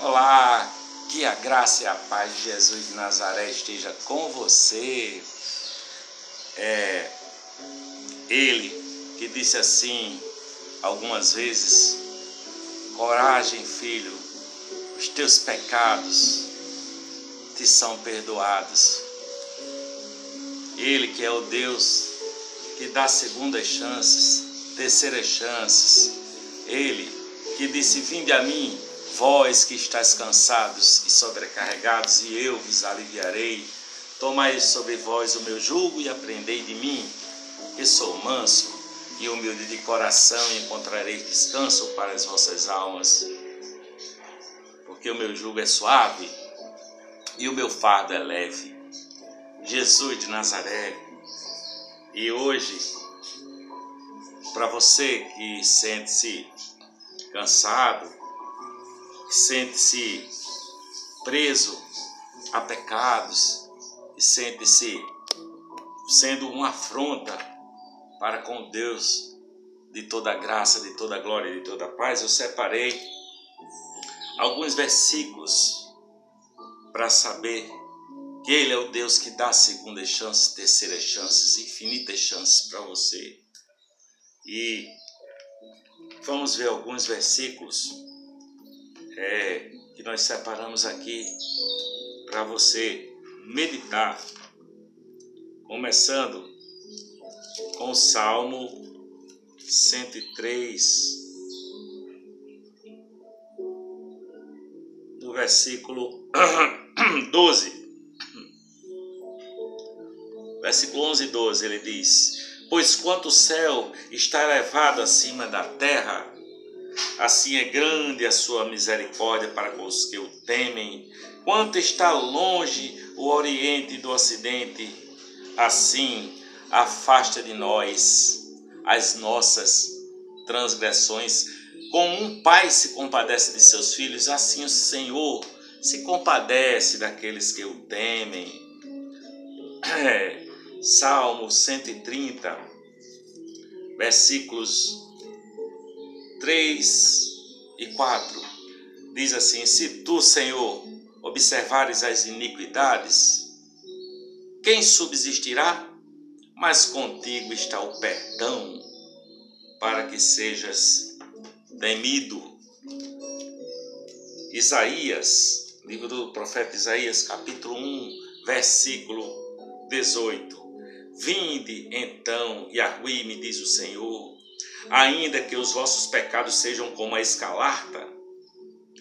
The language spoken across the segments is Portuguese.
Olá, que a graça e a paz de Jesus de Nazaré esteja com você. Ele que disse assim algumas vezes: coragem, filho, os teus pecados te são perdoados. Ele que é o Deus que dá segundas chances, terceiras chances. Ele que disse: vinde a mim, vós que estáis cansados e sobrecarregados, e eu vos aliviarei. Tomai sobre vós o meu jugo e aprendei de mim, que sou manso e humilde de coração, e encontrareis descanso para as vossas almas. Porque o meu jugo é suave e o meu fardo é leve. Jesus de Nazaré. E hoje, para você que sente-se cansado, que sente-se preso a pecados, que sente-se sendo uma afronta para com Deus de toda graça, de toda glória e de toda paz, eu separei alguns versículos para saber que Ele é o Deus que dá segundas chances, terceiras chances, infinitas chances para você. E vamos ver alguns versículos que nós separamos aqui para você meditar, começando com o Salmo 103, no versículo 12. Versículo 11 e 12, ele diz: pois quanto o céu está elevado acima da terra, assim é grande a sua misericórdia para com os que o temem. Quanto está longe o oriente do ocidente, assim afasta de nós as nossas transgressões. Como um pai se compadece de seus filhos, assim o Senhor se compadece daqueles que o temem. Salmo 130, versículos 3 e 4, diz assim: se tu, Senhor, observares as iniquidades, quem subsistirá? Mas contigo está o perdão, para que sejas temido. Isaías, livro do profeta Isaías, capítulo 1, versículo 18. Vinde então e argüi-me, diz o Senhor, ainda que os vossos pecados sejam como a escarlata,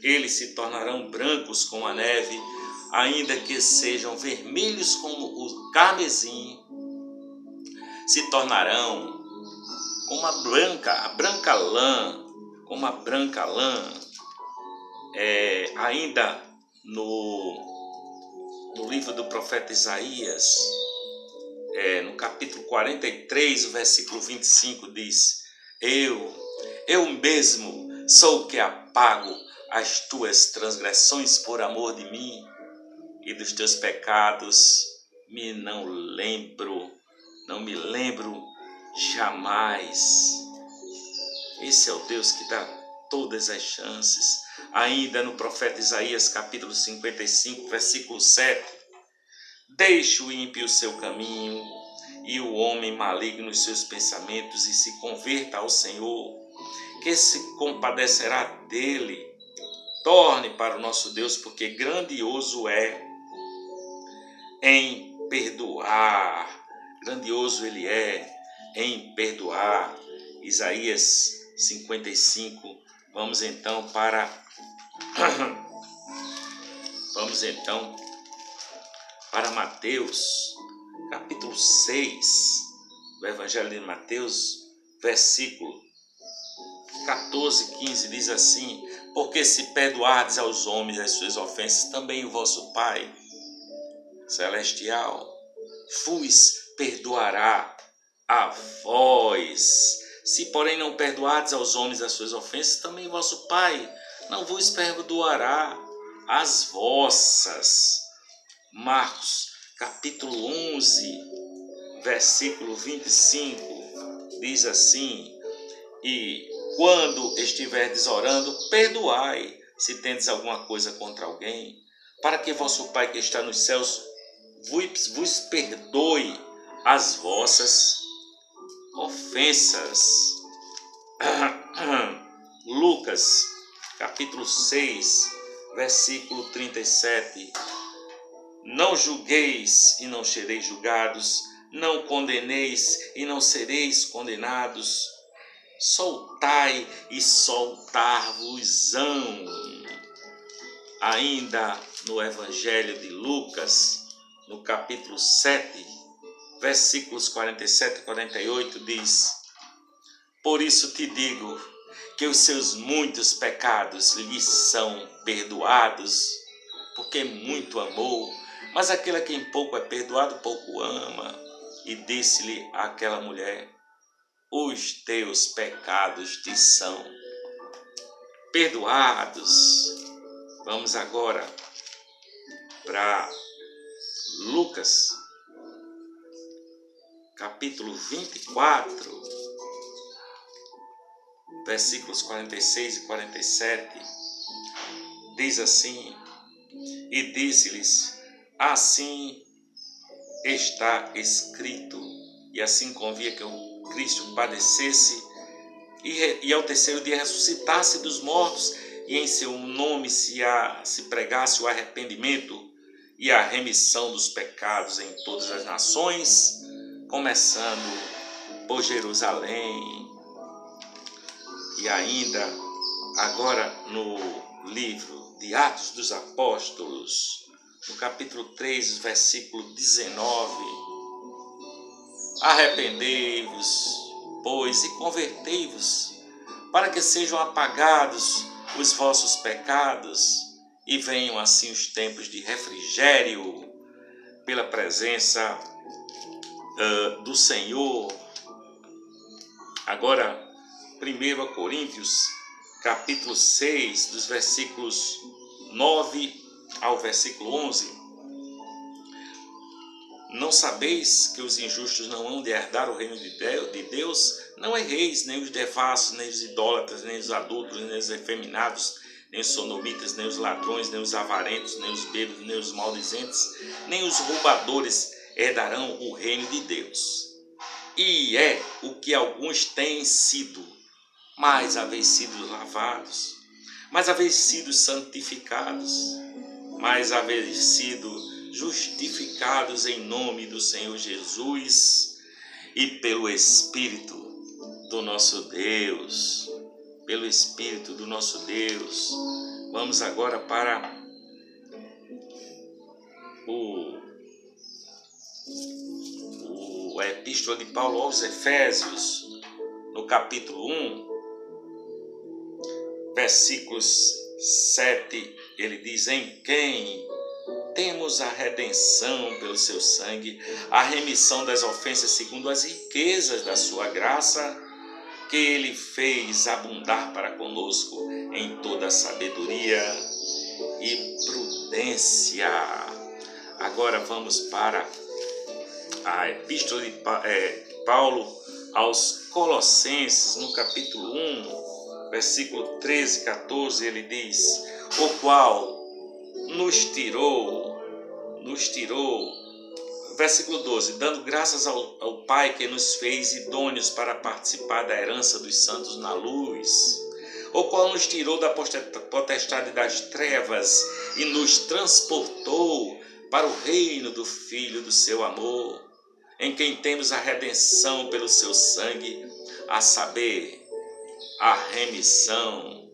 eles se tornarão brancos como a neve, ainda que sejam vermelhos como o carmesim, se tornarão como a branca lã, como a branca lã. Ainda no livro do profeta Isaías, no capítulo 43, o versículo 25 diz: eu mesmo sou o que apago as tuas transgressões por amor de mim, e dos teus pecados não me lembro jamais. Esse é o Deus que dá todas as chances. Ainda no profeta Isaías, capítulo 55, versículo 7, deixe o ímpio o seu caminho e o homem maligno os seus pensamentos, e se converta ao Senhor, que se compadecerá dele. Torne para o nosso Deus, porque grandioso é em perdoar. Grandioso ele é em perdoar. Isaías 55. Vamos então para Mateus, capítulo 6, do Evangelho de Mateus, versículo 14 e 15, diz assim: porque se perdoardes aos homens as suas ofensas, também o vosso Pai celestial vos perdoará a vós. Se, porém, não perdoardes aos homens as suas ofensas, também o vosso Pai não vos perdoará as vossas. Marcos, capítulo 11, versículo 25, diz assim: e quando estiverdes orando, perdoai, se tendes alguma coisa contra alguém, para que vosso Pai que está nos céus vos perdoe as vossas ofensas. Lucas, capítulo 6, versículo 37. Não julgueis e não sereis julgados, não condeneis e não sereis condenados. Soltai e soltar-vos-ão. Ainda no Evangelho de Lucas, no capítulo 7, versículos 47 e 48, diz: Por isso te digo que os seus muitos pecados lhes são perdoados, porque muito amou, mas aquele a quem pouco é perdoado, pouco ama. E disse-lhe aquela mulher: Os teus pecados te são perdoados. Vamos agora para Lucas, capítulo 24, versículos 46 e 47. Diz assim: E disse-lhes: Assim está escrito, e assim convia que o Cristo padecesse e ao terceiro dia ressuscitasse dos mortos, e em seu nome se pregasse o arrependimento e a remissão dos pecados em todas as nações, começando por Jerusalém. E ainda agora no livro de Atos dos Apóstolos, no capítulo 3, versículo 19: Arrependei-vos, pois, e convertei-vos, para que sejam apagados os vossos pecados e venham assim os tempos de refrigério pela presença do Senhor. Agora, 1 Coríntios, capítulo 6, dos versículos 9 ao versículo 11. Não sabeis que os injustos não hão de herdar o reino de Deus? Não erreis, nem os devassos, nem os idólatras, nem os adúlteros, nem os efeminados, nem os sodomitas, nem os ladrões, nem os avarentos, nem os bêbados, nem os maldizentes, nem os roubadores herdarão o reino de Deus. E é o que alguns têm sido, mas haveis sido lavados, mas haveis sido santificados, mas haveis sido justificados em nome do Senhor Jesus e pelo Espírito do nosso Deus. Pelo Espírito do nosso Deus. Vamos agora para a Epístola de Paulo aos Efésios, no capítulo 1, versículos 7, ele diz: Em quem temos a redenção pelo seu sangue, a remissão das ofensas segundo as riquezas da sua graça, que ele fez abundar para conosco em toda sabedoria e prudência. Agora vamos para a Epístola de Paulo aos Colossenses, no capítulo 1, versículo 13 e 14, ele diz: O qual nos tirou, versículo 12, dando graças ao Pai que nos fez idôneos para participar da herança dos santos na luz, o qual nos tirou da potestade das trevas e nos transportou para o reino do Filho do seu amor, em quem temos a redenção pelo seu sangue, a saber, a remissão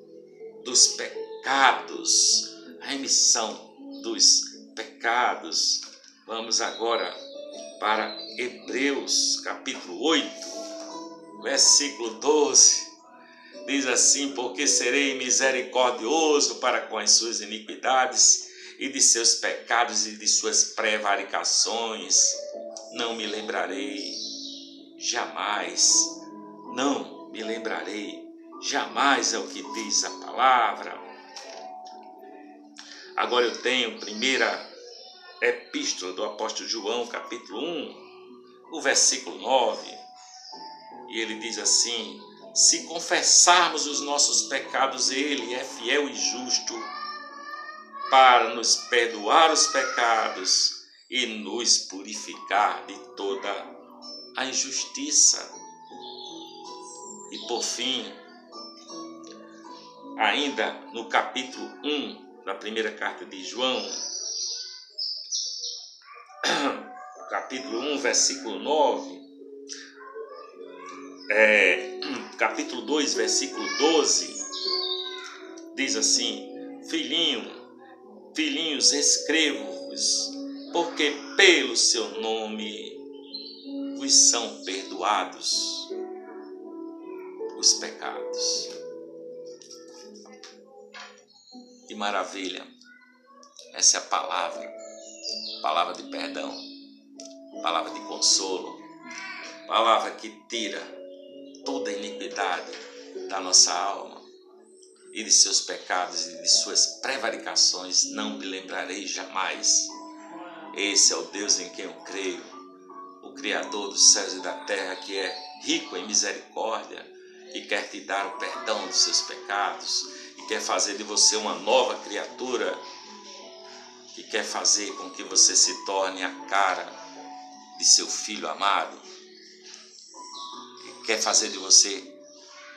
dos pecados. Remissão dos pecados. Vamos agora para Hebreus, capítulo 8, versículo 12. Diz assim: Porque serei misericordioso para com as suas iniquidades, e de seus pecados e de suas prevaricações não me lembrarei jamais. Não me lembrarei jamais, é o que diz a palavra. Agora eu tenho primeira epístola do apóstolo João, capítulo 1, o versículo 9. E ele diz assim: se confessarmos os nossos pecados, Ele é fiel e justo para nos perdoar os pecados e nos purificar de toda a injustiça. E por fim, ainda no capítulo 1 da primeira carta de João, capítulo 1, versículo 9, capítulo 2, versículo 12, diz assim: Filhinhos, escrevo-vos, porque pelo seu nome vos são perdoados os pecados. Que maravilha! Essa é a palavra de perdão, palavra de consolo, palavra que tira toda a iniquidade da nossa alma e de seus pecados e de suas prevaricações. Não me lembrarei jamais. Esse é o Deus em quem eu creio, o Criador dos céus e da terra, que é rico em misericórdia e quer te dar o perdão dos seus pecados e quer fazer de você uma nova criatura, que quer fazer com que você se torne a cara de seu Filho amado, que quer fazer de você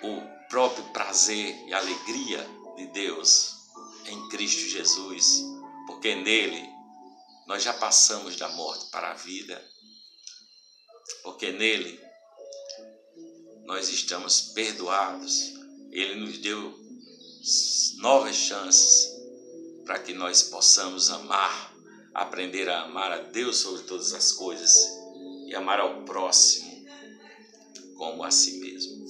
o próprio prazer e alegria de Deus em Cristo Jesus, porque nele nós já passamos da morte para a vida, porque nele nós estamos perdoados. Ele nos deu novas chances para que nós possamos amar, aprender a amar a Deus sobre todas as coisas e amar ao próximo como a si mesmo.